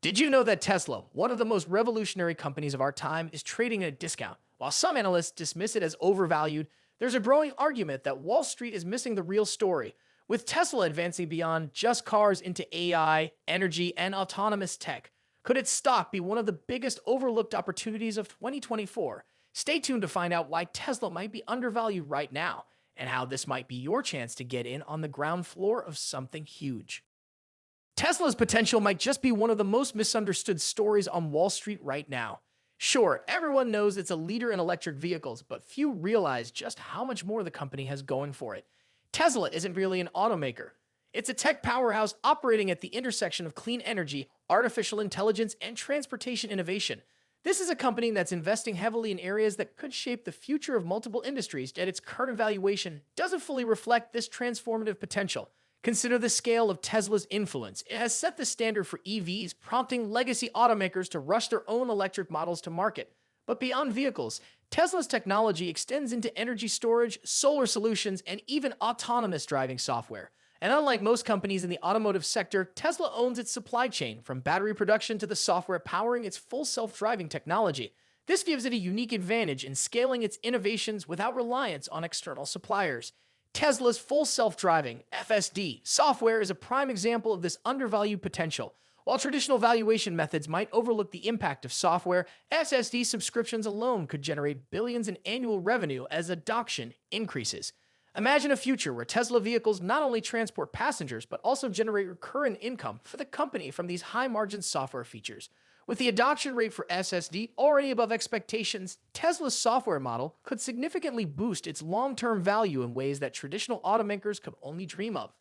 Did you know that Tesla, one of the most revolutionary companies of our time, is trading at a discount? While some analysts dismiss it as overvalued, there's a growing argument that Wall Street is missing the real story. With Tesla advancing beyond just cars into AI, energy, and autonomous tech, could its stock be one of the biggest overlooked opportunities of 2024? Stay tuned to find out why Tesla might be undervalued right now, and how this might be your chance to get in on the ground floor of something huge. Tesla's potential might just be one of the most misunderstood stories on Wall Street right now. Sure, everyone knows it's a leader in electric vehicles, but few realize just how much more the company has going for it. Tesla isn't really an automaker. It's a tech powerhouse operating at the intersection of clean energy, artificial intelligence, and transportation innovation. This is a company that's investing heavily in areas that could shape the future of multiple industries, yet its current valuation doesn't fully reflect this transformative potential. Consider the scale of Tesla's influence. It has set the standard for EVs, prompting legacy automakers to rush their own electric models to market. But beyond vehicles, Tesla's technology extends into energy storage, solar solutions, and even autonomous driving software. And unlike most companies in the automotive sector, Tesla owns its supply chain, from battery production to the software powering its full self-driving technology. This gives it a unique advantage in scaling its innovations without reliance on external suppliers. Tesla's full self-driving (FSD) software is a prime example of this undervalued potential. While traditional valuation methods might overlook the impact of software, SSD subscriptions alone could generate billions in annual revenue as adoption increases. Imagine a future where Tesla vehicles not only transport passengers but also generate recurring income for the company from these high-margin software features. With the adoption rate for SSD already above expectations, Tesla's software model could significantly boost its long-term value in ways that traditional automakers could only dream of.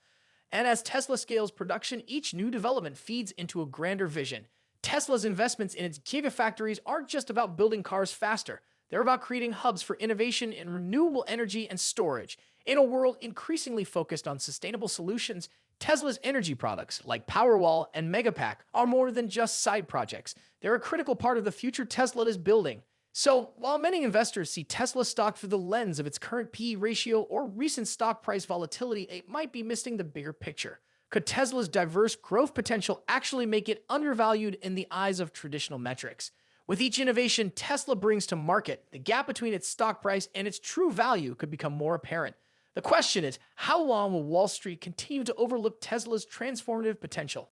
And as Tesla scales production, each new development feeds into a grander vision. Tesla's investments in its gigafactories aren't just about building cars faster. They're about creating hubs for innovation in renewable energy and storage. In a world increasingly focused on sustainable solutions, Tesla's energy products, like Powerwall and Megapack, are more than just side projects. They're a critical part of the future Tesla is building. So, while many investors see Tesla stock through the lens of its current PE ratio or recent stock price volatility, it might be missing the bigger picture. Could Tesla's diverse growth potential actually make it undervalued in the eyes of traditional metrics? With each innovation Tesla brings to market, the gap between its stock price and its true value could become more apparent. The question is, how long will Wall Street continue to overlook Tesla's transformative potential?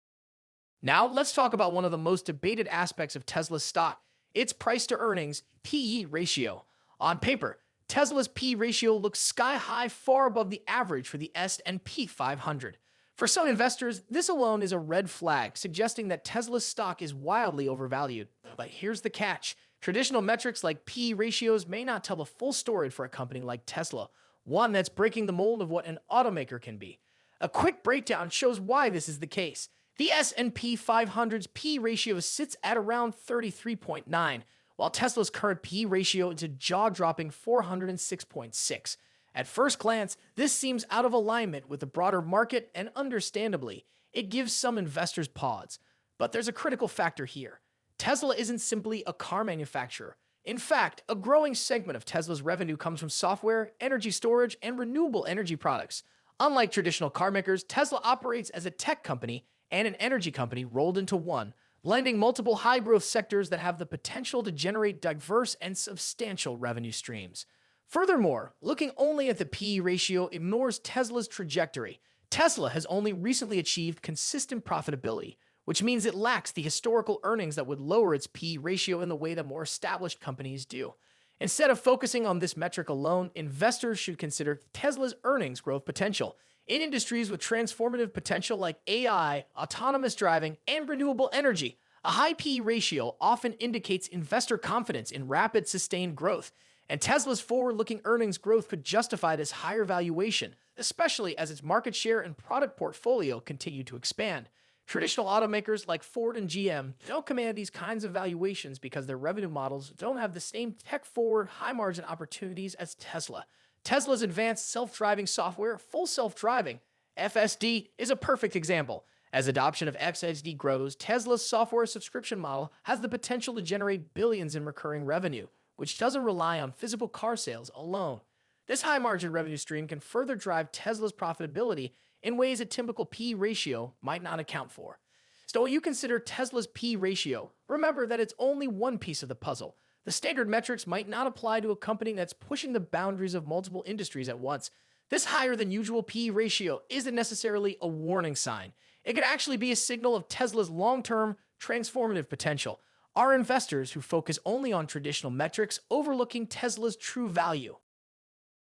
Now, let's talk about one of the most debated aspects of Tesla's stock, its price-to-earnings (PE) ratio. On paper, Tesla's P/E ratio looks sky-high, far above the average for the S&P 500. For some investors, this alone is a red flag, suggesting that Tesla's stock is wildly overvalued. But here's the catch. Traditional metrics like P/E ratios may not tell the full story for a company like Tesla, one that's breaking the mold of what an automaker can be. A quick breakdown shows why this is the case. The S&P 500's P/E ratio sits at around 33.9, while Tesla's current P/E ratio is a jaw-dropping 406.6. At first glance, this seems out of alignment with the broader market, and understandably, it gives some investors pause. But there's a critical factor here. Tesla isn't simply a car manufacturer. In fact, a growing segment of Tesla's revenue comes from software, energy storage, and renewable energy products. Unlike traditional car makers, Tesla operates as a tech company and an energy company rolled into one, blending multiple high-growth sectors that have the potential to generate diverse and substantial revenue streams. Furthermore, looking only at the P/E ratio ignores Tesla's trajectory. Tesla has only recently achieved consistent profitability, which means it lacks the historical earnings that would lower its P/E ratio in the way that more established companies do. Instead of focusing on this metric alone, investors should consider Tesla's earnings growth potential. In industries with transformative potential like AI, autonomous driving, and renewable energy, a high P/E ratio often indicates investor confidence in rapid, sustained growth. And Tesla's forward-looking earnings growth could justify this higher valuation, especially as its market share and product portfolio continue to expand. Traditional automakers like Ford and GM don't command these kinds of valuations because their revenue models don't have the same tech-forward, high-margin opportunities as Tesla. Tesla's advanced self-driving software, full self-driving (FSD), is a perfect example. As adoption of FSD grows, Tesla's software subscription model has the potential to generate billions in recurring revenue, which doesn't rely on physical car sales alone. This high-margin revenue stream can further drive Tesla's profitability in ways a typical P/E ratio might not account for. So you consider Tesla's P ratio. Remember that it's only one piece of the puzzle. The standard metrics might not apply to a company that's pushing the boundaries of multiple industries at once. This higher than usual P ratio isn't necessarily a warning sign. It could actually be a signal of Tesla's long-term transformative potential. Are investors who focus only on traditional metrics overlooking Tesla's true value?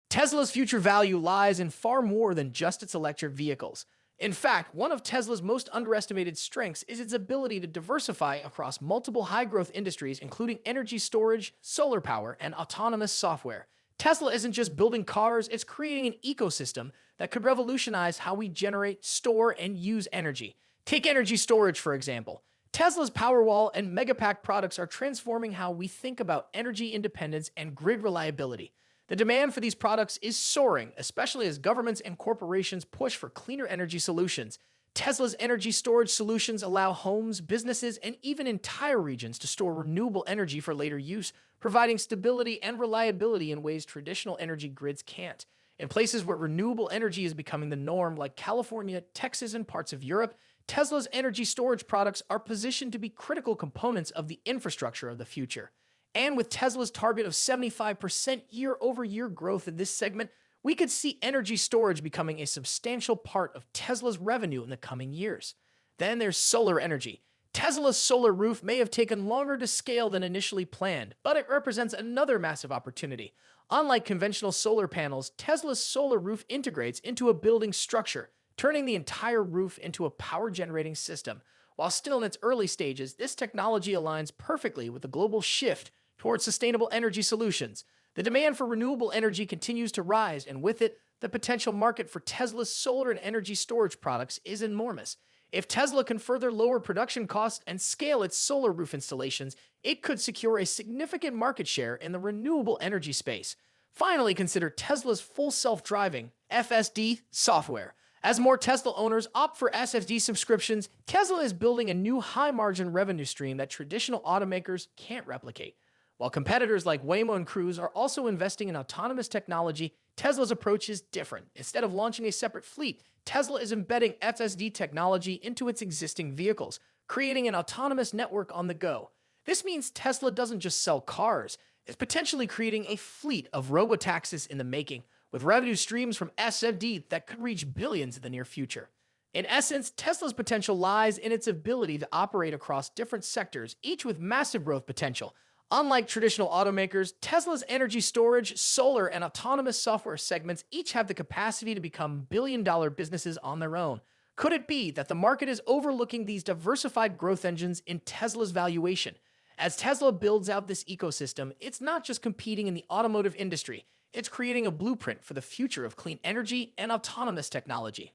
Tesla's future value lies in far more than just its electric vehicles. In fact, one of Tesla's most underestimated strengths is its ability to diversify across multiple high-growth industries, including energy storage, solar power, and autonomous software. Tesla isn't just building cars, it's creating an ecosystem that could revolutionize how we generate, store, and use energy. Take energy storage, for example. Tesla's Powerwall and Megapack products are transforming how we think about energy independence and grid reliability. The demand for these products is soaring, especially as governments and corporations push for cleaner energy solutions. Tesla's energy storage solutions allow homes, businesses, and even entire regions to store renewable energy for later use, providing stability and reliability in ways traditional energy grids can't. In places where renewable energy is becoming the norm, like California, Texas, and parts of Europe, Tesla's energy storage products are positioned to be critical components of the infrastructure of the future. And with Tesla's target of 75% year-over-year growth in this segment, we could see energy storage becoming a substantial part of Tesla's revenue in the coming years. Then there's solar energy. Tesla's solar roof may have taken longer to scale than initially planned, but it represents another massive opportunity. Unlike conventional solar panels, Tesla's solar roof integrates into a building structure, turning the entire roof into a power-generating system. While still in its early stages, this technology aligns perfectly with the global shift towards sustainable energy solutions. The demand for renewable energy continues to rise, and with it, the potential market for Tesla's solar and energy storage products is enormous. If Tesla can further lower production costs and scale its solar roof installations, it could secure a significant market share in the renewable energy space. Finally, consider Tesla's full self-driving FSD software. As more Tesla owners opt for SFD subscriptions, Tesla is building a new high-margin revenue stream that traditional automakers can't replicate. While competitors like Waymo and Cruise are also investing in autonomous technology, Tesla's approach is different. Instead of launching a separate fleet, Tesla is embedding FSD technology into its existing vehicles, creating an autonomous network on the go. This means Tesla doesn't just sell cars, it's potentially creating a fleet of robotaxis in the making, with revenue streams from SFD that could reach billions in the near future. In essence, Tesla's potential lies in its ability to operate across different sectors, each with massive growth potential. Unlike traditional automakers, Tesla's energy storage, solar, and autonomous software segments each have the capacity to become billion-dollar businesses on their own. Could it be that the market is overlooking these diversified growth engines in Tesla's valuation? As Tesla builds out this ecosystem, it's not just competing in the automotive industry, it's creating a blueprint for the future of clean energy and autonomous technology.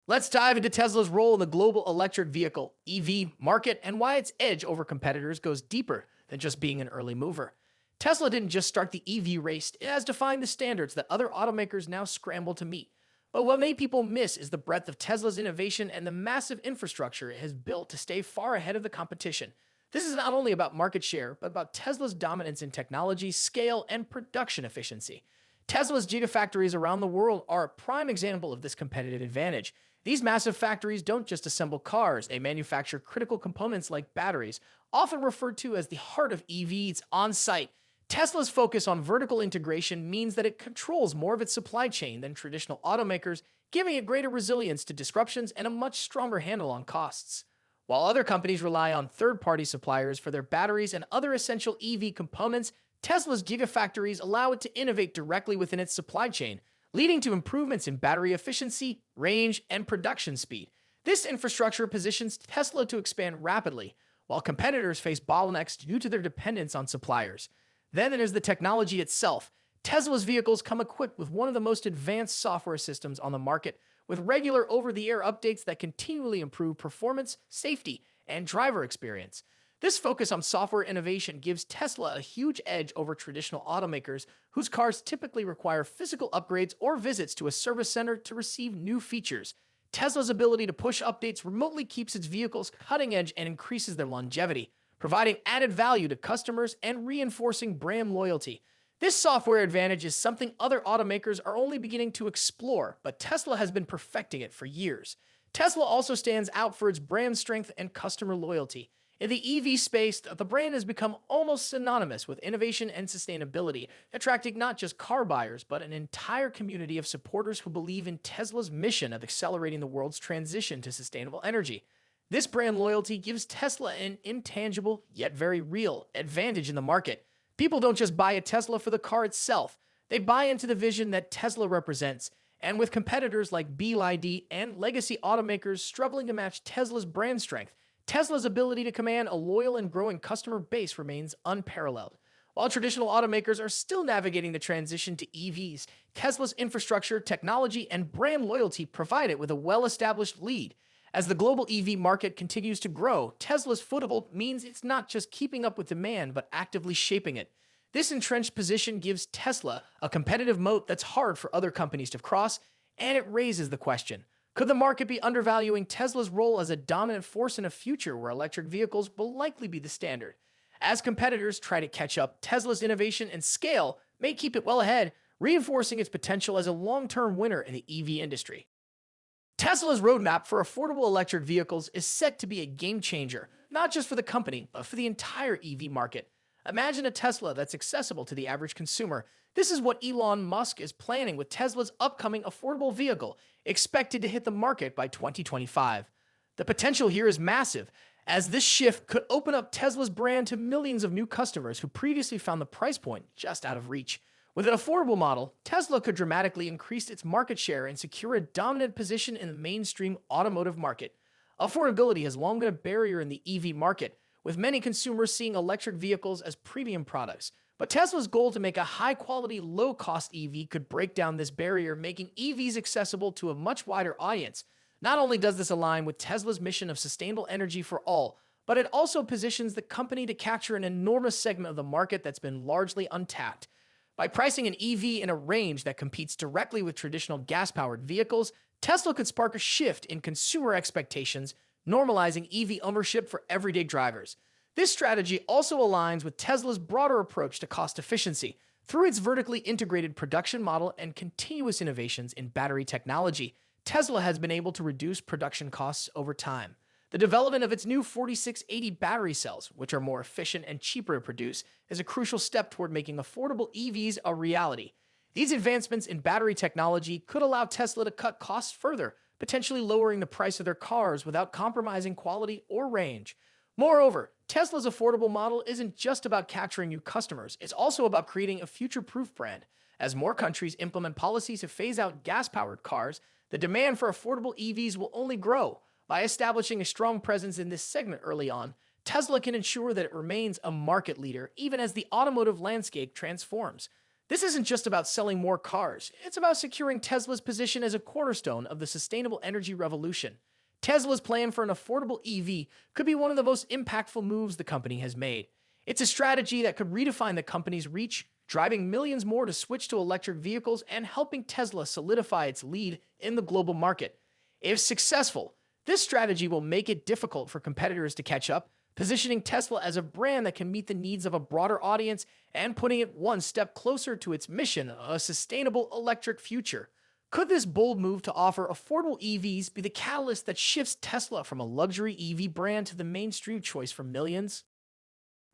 Let's dive into Tesla's role in the global electric vehicle (EV) market and why its edge over competitors goes deeper than just being an early mover. Tesla didn't just start the EV race, it has defined the standards that other automakers now scramble to meet. But what many people miss is the breadth of Tesla's innovation and the massive infrastructure it has built to stay far ahead of the competition. This is not only about market share, but about Tesla's dominance in technology, scale, and production efficiency. Tesla's gigafactories around the world are a prime example of this competitive advantage. These massive factories don't just assemble cars, they manufacture critical components like batteries, often referred to as the heart of EVs, on-site. Tesla's focus on vertical integration means that it controls more of its supply chain than traditional automakers, giving it greater resilience to disruptions and a much stronger handle on costs. While other companies rely on third-party suppliers for their batteries and other essential EV components, Tesla's gigafactories allow it to innovate directly within its supply chain, leading to improvements in battery efficiency, range, and production speed. This infrastructure positions Tesla to expand rapidly, while competitors face bottlenecks due to their dependence on suppliers. Then there's the technology itself. Tesla's vehicles come equipped with one of the most advanced software systems on the market, with regular over-the-air updates that continually improve performance, safety, and driver experience. This focus on software innovation gives Tesla a huge edge over traditional automakers whose cars typically require physical upgrades or visits to a service center to receive new features. Tesla's ability to push updates remotely keeps its vehicles cutting edge and increases their longevity, providing added value to customers and reinforcing brand loyalty. This software advantage is something other automakers are only beginning to explore, but Tesla has been perfecting it for years. Tesla also stands out for its brand strength and customer loyalty. In the EV space, the brand has become almost synonymous with innovation and sustainability, attracting not just car buyers, but an entire community of supporters who believe in Tesla's mission of accelerating the world's transition to sustainable energy. This brand loyalty gives Tesla an intangible, yet very real, advantage in the market. People don't just buy a Tesla for the car itself, they buy into the vision that Tesla represents. And with competitors like BYD and legacy automakers struggling to match Tesla's brand strength, Tesla's ability to command a loyal and growing customer base remains unparalleled. While traditional automakers are still navigating the transition to EVs, Tesla's infrastructure, technology, and brand loyalty provide it with a well-established lead. As the global EV market continues to grow, Tesla's foothold means it's not just keeping up with demand, but actively shaping it. This entrenched position gives Tesla a competitive moat that's hard for other companies to cross, and it raises the question: could the market be undervaluing Tesla's role as a dominant force in a future where electric vehicles will likely be the standard? As competitors try to catch up, Tesla's innovation and scale may keep it well ahead, reinforcing its potential as a long-term winner in the EV industry. Tesla's roadmap for affordable electric vehicles is set to be a game changer, not just for the company, but for the entire EV market. Imagine a Tesla that's accessible to the average consumer. This is what Elon Musk is planning with Tesla's upcoming affordable vehicle, expected to hit the market by 2025. The potential here is massive, as this shift could open up Tesla's brand to millions of new customers who previously found the price point just out of reach. With an affordable model, Tesla could dramatically increase its market share and secure a dominant position in the mainstream automotive market. Affordability has long been a barrier in the EV market, with many consumers seeing electric vehicles as premium products. But Tesla's goal to make a high-quality, low-cost EV could break down this barrier, making EVs accessible to a much wider audience. Not only does this align with Tesla's mission of sustainable energy for all, but it also positions the company to capture an enormous segment of the market that's been largely untapped. By pricing an EV in a range that competes directly with traditional gas-powered vehicles, Tesla could spark a shift in consumer expectations, normalizing EV ownership for everyday drivers. This strategy also aligns with Tesla's broader approach to cost efficiency. Through its vertically integrated production model and continuous innovations in battery technology, Tesla has been able to reduce production costs over time. The development of its new 4680 battery cells, which are more efficient and cheaper to produce, is a crucial step toward making affordable EVs a reality. These advancements in battery technology could allow Tesla to cut costs further, potentially lowering the price of their cars without compromising quality or range. Moreover, Tesla's affordable model isn't just about capturing new customers, it's also about creating a future-proof brand. As more countries implement policies to phase out gas-powered cars, the demand for affordable EVs will only grow. By establishing a strong presence in this segment early on, Tesla can ensure that it remains a market leader even as the automotive landscape transforms. This isn't just about selling more cars, it's about securing Tesla's position as a cornerstone of the sustainable energy revolution. Tesla's plan for an affordable EV could be one of the most impactful moves the company has made. It's a strategy that could redefine the company's reach, driving millions more to switch to electric vehicles and helping Tesla solidify its lead in the global market. If successful, this strategy will make it difficult for competitors to catch up, positioning Tesla as a brand that can meet the needs of a broader audience and putting it one step closer to its mission, a sustainable electric future. Could this bold move to offer affordable EVs be the catalyst that shifts Tesla from a luxury EV brand to the mainstream choice for millions?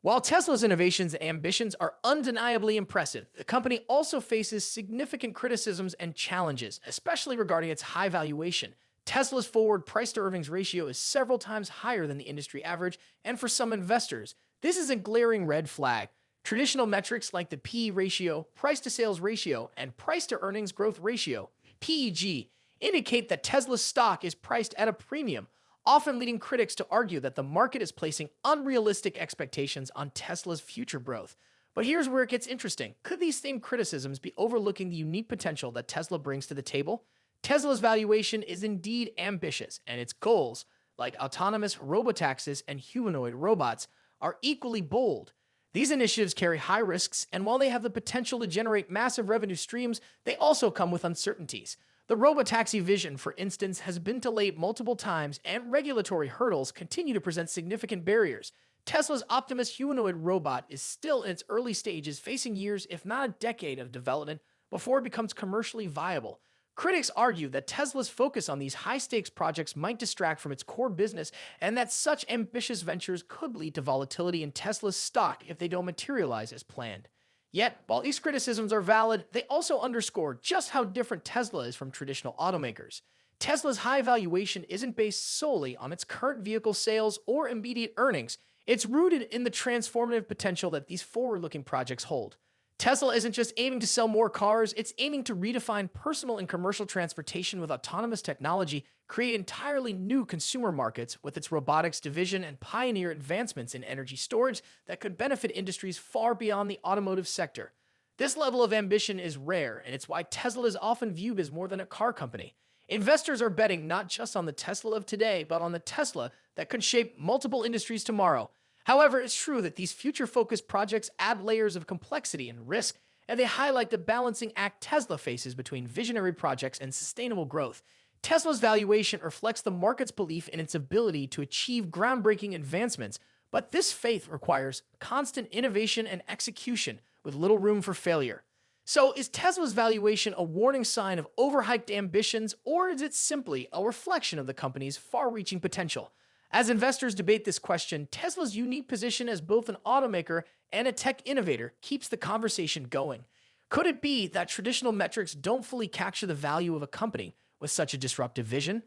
While Tesla's innovations and ambitions are undeniably impressive, the company also faces significant criticisms and challenges, especially regarding its high valuation. Tesla's forward price-to-earnings ratio is several times higher than the industry average, and for some investors, this is a glaring red flag. Traditional metrics like the PE ratio, price-to-sales ratio, and price-to-earnings growth ratio, PEG, indicate that Tesla's stock is priced at a premium, often leading critics to argue that the market is placing unrealistic expectations on Tesla's future growth. But here's where it gets interesting. Could these same criticisms be overlooking the unique potential that Tesla brings to the table? Tesla's valuation is indeed ambitious, and its goals, like autonomous robotaxis and humanoid robots, are equally bold. These initiatives carry high risks, and while they have the potential to generate massive revenue streams, they also come with uncertainties. The robotaxi vision, for instance, has been delayed multiple times, and regulatory hurdles continue to present significant barriers. Tesla's Optimus humanoid robot is still in its early stages, facing years, if not a decade, of development before it becomes commercially viable. Critics argue that Tesla's focus on these high-stakes projects might distract from its core business and that such ambitious ventures could lead to volatility in Tesla's stock if they don't materialize as planned. Yet, while these criticisms are valid, they also underscore just how different Tesla is from traditional automakers. Tesla's high valuation isn't based solely on its current vehicle sales or immediate earnings. It's rooted in the transformative potential that these forward-looking projects hold. Tesla isn't just aiming to sell more cars, it's aiming to redefine personal and commercial transportation with autonomous technology, create entirely new consumer markets with its robotics division, and pioneer advancements in energy storage that could benefit industries far beyond the automotive sector. This level of ambition is rare, and it's why Tesla is often viewed as more than a car company. Investors are betting not just on the Tesla of today, but on the Tesla that could shape multiple industries tomorrow. However, it's true that these future-focused projects add layers of complexity and risk, and they highlight the balancing act Tesla faces between visionary projects and sustainable growth. Tesla's valuation reflects the market's belief in its ability to achieve groundbreaking advancements, but this faith requires constant innovation and execution with little room for failure. So, is Tesla's valuation a warning sign of overhyped ambitions, or is it simply a reflection of the company's far-reaching potential? As investors debate this question, Tesla's unique position as both an automaker and a tech innovator keeps the conversation going. Could it be that traditional metrics don't fully capture the value of a company with such a disruptive vision?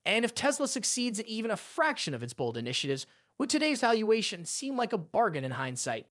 And if Tesla succeeds in even a fraction of its bold initiatives, would today's valuation seem like a bargain in hindsight?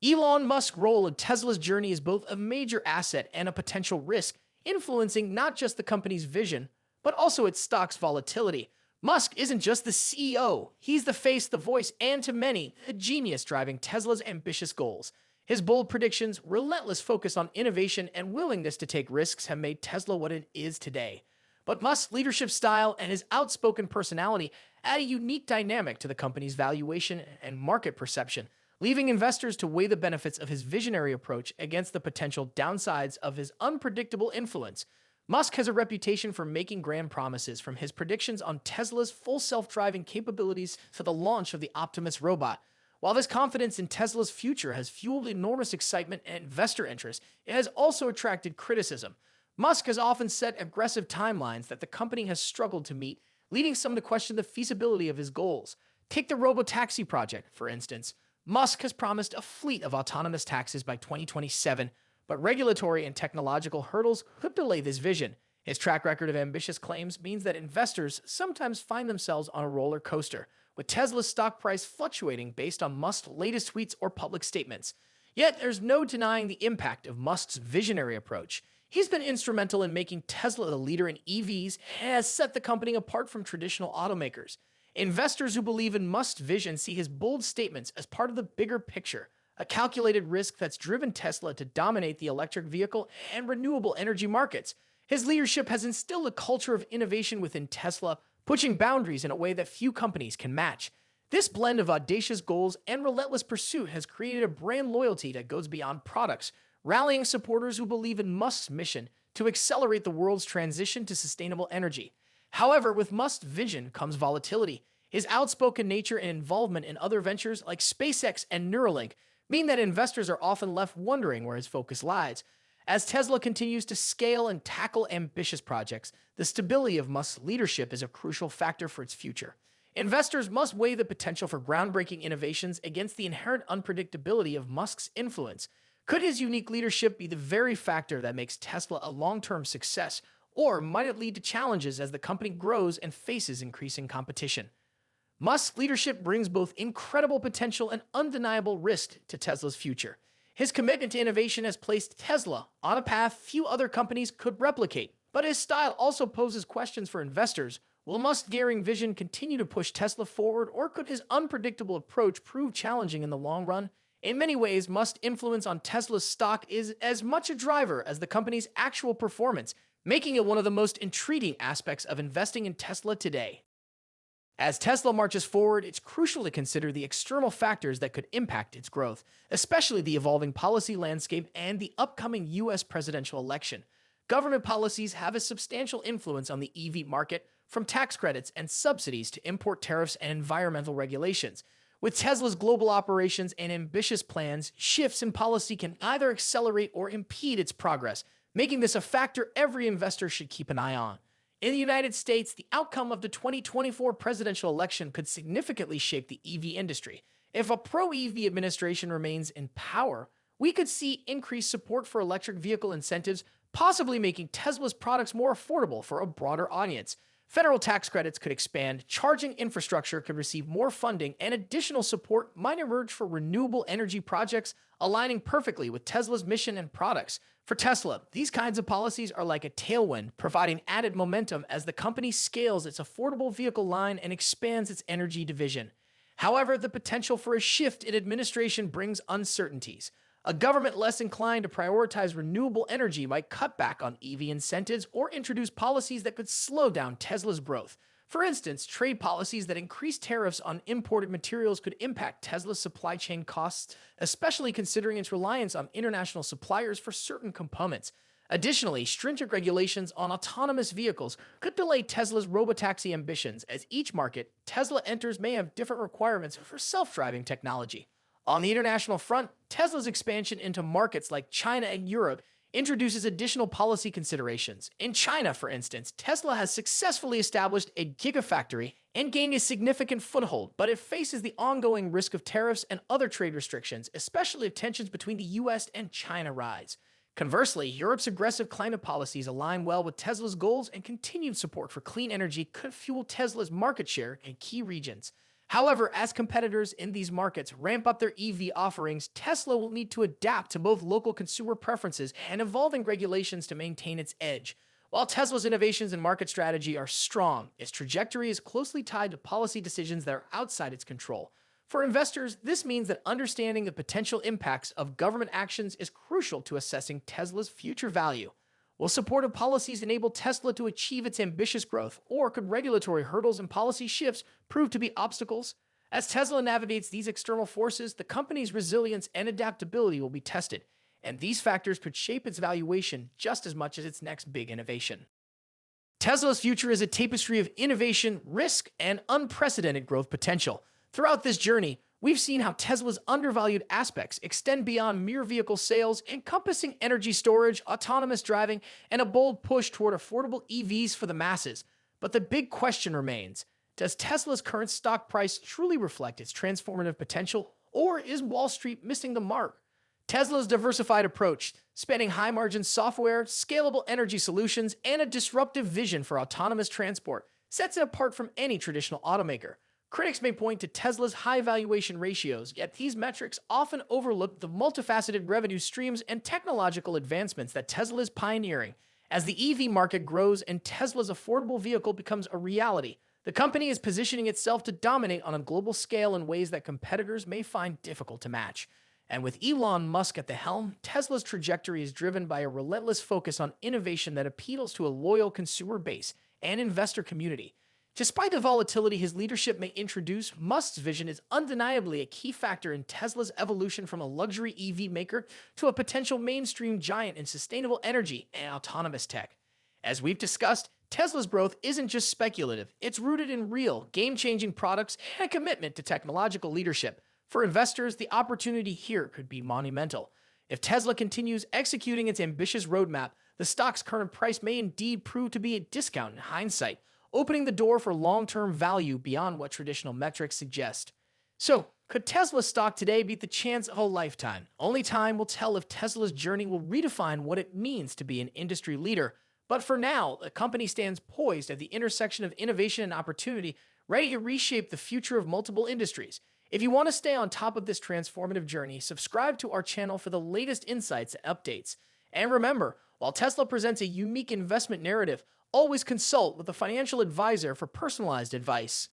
Elon Musk's role in Tesla's journey is both a major asset and a potential risk, influencing not just the company's vision, but also its stock's volatility. Musk isn't just the CEO, he's the face, the voice, and to many, a genius driving Tesla's ambitious goals. His bold predictions, relentless focus on innovation, and willingness to take risks have made Tesla what it is today. But Musk's leadership style and his outspoken personality add a unique dynamic to the company's valuation and market perception, leaving investors to weigh the benefits of his visionary approach against the potential downsides of his unpredictable influence. Musk has a reputation for making grand promises, from his predictions on Tesla's full self-driving capabilities to the launch of the Optimus robot. While this confidence in Tesla's future has fueled enormous excitement and investor interest, it has also attracted criticism. Musk has often set aggressive timelines that the company has struggled to meet, leading some to question the feasibility of his goals. Take the robotaxi project, for instance. Musk has promised a fleet of autonomous taxis by 2027, but regulatory and technological hurdles could delay this vision. His track record of ambitious claims means that investors sometimes find themselves on a roller coaster, with Tesla's stock price fluctuating based on Musk's latest tweets or public statements. Yet there's no denying the impact of Musk's visionary approach. He's been instrumental in making Tesla the leader in EVs and has set the company apart from traditional automakers. Investors who believe in Musk's vision see his bold statements as part of the bigger picture, a calculated risk that's driven Tesla to dominate the electric vehicle and renewable energy markets. His leadership has instilled a culture of innovation within Tesla, pushing boundaries in a way that few companies can match. This blend of audacious goals and relentless pursuit has created a brand loyalty that goes beyond products, rallying supporters who believe in Musk's mission to accelerate the world's transition to sustainable energy. However, with Musk's vision comes volatility. His outspoken nature and involvement in other ventures like SpaceX and Neuralink mean that investors are often left wondering where his focus lies. As Tesla continues to scale and tackle ambitious projects, the stability of Musk's leadership is a crucial factor for its future. Investors must weigh the potential for groundbreaking innovations against the inherent unpredictability of Musk's influence. Could his unique leadership be the very factor that makes Tesla a long-term success, or might it lead to challenges as the company grows and faces increasing competition? Musk's leadership brings both incredible potential and undeniable risk to Tesla's future. His commitment to innovation has placed Tesla on a path few other companies could replicate, but his style also poses questions for investors. Will Musk's daring vision continue to push Tesla forward, or could his unpredictable approach prove challenging in the long run? In many ways, Musk's influence on Tesla's stock is as much a driver as the company's actual performance, making it one of the most intriguing aspects of investing in Tesla today. As Tesla marches forward, it's crucial to consider the external factors that could impact its growth, especially the evolving policy landscape and the upcoming U.S. presidential election. Government policies have a substantial influence on the EV market, from tax credits and subsidies to import tariffs and environmental regulations. With Tesla's global operations and ambitious plans, shifts in policy can either accelerate or impede its progress, making this a factor every investor should keep an eye on. In the United States, the outcome of the 2024 presidential election could significantly shape the EV industry. If a pro-EV administration remains in power, we could see increased support for electric vehicle incentives, possibly making Tesla's products more affordable for a broader audience. Federal tax credits could expand, charging infrastructure could receive more funding, and additional support might emerge for renewable energy projects, aligning perfectly with Tesla's mission and products. For Tesla, these kinds of policies are like a tailwind, providing added momentum as the company scales its affordable vehicle line and expands its energy division. However, the potential for a shift in administration brings uncertainties. A government less inclined to prioritize renewable energy might cut back on EV incentives or introduce policies that could slow down Tesla's growth. For instance, trade policies that increase tariffs on imported materials could impact Tesla's supply chain costs, especially considering its reliance on international suppliers for certain components. Additionally, stringent regulations on autonomous vehicles could delay Tesla's robotaxi ambitions, as each market Tesla enters may have different requirements for self-driving technology. On the international front, Tesla's expansion into markets like China and Europe introduces additional policy considerations. In China, for instance, Tesla has successfully established a gigafactory and gained a significant foothold, but it faces the ongoing risk of tariffs and other trade restrictions, especially if tensions between the US and China rise. Conversely, Europe's aggressive climate policies align well with Tesla's goals, and continued support for clean energy could fuel Tesla's market share in key regions. However, as competitors in these markets ramp up their EV offerings, Tesla will need to adapt to both local consumer preferences and evolving regulations to maintain its edge. While Tesla's innovations and market strategy are strong, its trajectory is closely tied to policy decisions that are outside its control. For investors, this means that understanding the potential impacts of government actions is crucial to assessing Tesla's future value. Will supportive policies enable Tesla to achieve its ambitious growth, or could regulatory hurdles and policy shifts prove to be obstacles? As Tesla navigates these external forces, the company's resilience and adaptability will be tested, and these factors could shape its valuation just as much as its next big innovation. Tesla's future is a tapestry of innovation, risk, and unprecedented growth potential. Throughout this journey, we've seen how Tesla's undervalued aspects extend beyond mere vehicle sales, encompassing energy storage, autonomous driving, and a bold push toward affordable EVs for the masses. But the big question remains, does Tesla's current stock price truly reflect its transformative potential, or is Wall Street missing the mark? Tesla's diversified approach, spanning high-margin software, scalable energy solutions, and a disruptive vision for autonomous transport, sets it apart from any traditional automaker. Critics may point to Tesla's high valuation ratios, yet these metrics often overlook the multifaceted revenue streams and technological advancements that Tesla is pioneering. As the EV market grows and Tesla's affordable vehicle becomes a reality, the company is positioning itself to dominate on a global scale in ways that competitors may find difficult to match. And with Elon Musk at the helm, Tesla's trajectory is driven by a relentless focus on innovation that appeals to a loyal consumer base and investor community. Despite the volatility his leadership may introduce, Musk's vision is undeniably a key factor in Tesla's evolution from a luxury EV maker to a potential mainstream giant in sustainable energy and autonomous tech. As we've discussed, Tesla's growth isn't just speculative, it's rooted in real, game-changing products and a commitment to technological leadership. For investors, the opportunity here could be monumental. If Tesla continues executing its ambitious roadmap, the stock's current price may indeed prove to be a discount in hindsight, opening the door for long-term value beyond what traditional metrics suggest. So, could Tesla's stock today beat the chance of a lifetime? Only time will tell if Tesla's journey will redefine what it means to be an industry leader. But for now, the company stands poised at the intersection of innovation and opportunity, ready to reshape the future of multiple industries. If you want to stay on top of this transformative journey, subscribe to our channel for the latest insights and updates. And remember, while Tesla presents a unique investment narrative, always consult with a financial advisor for personalized advice.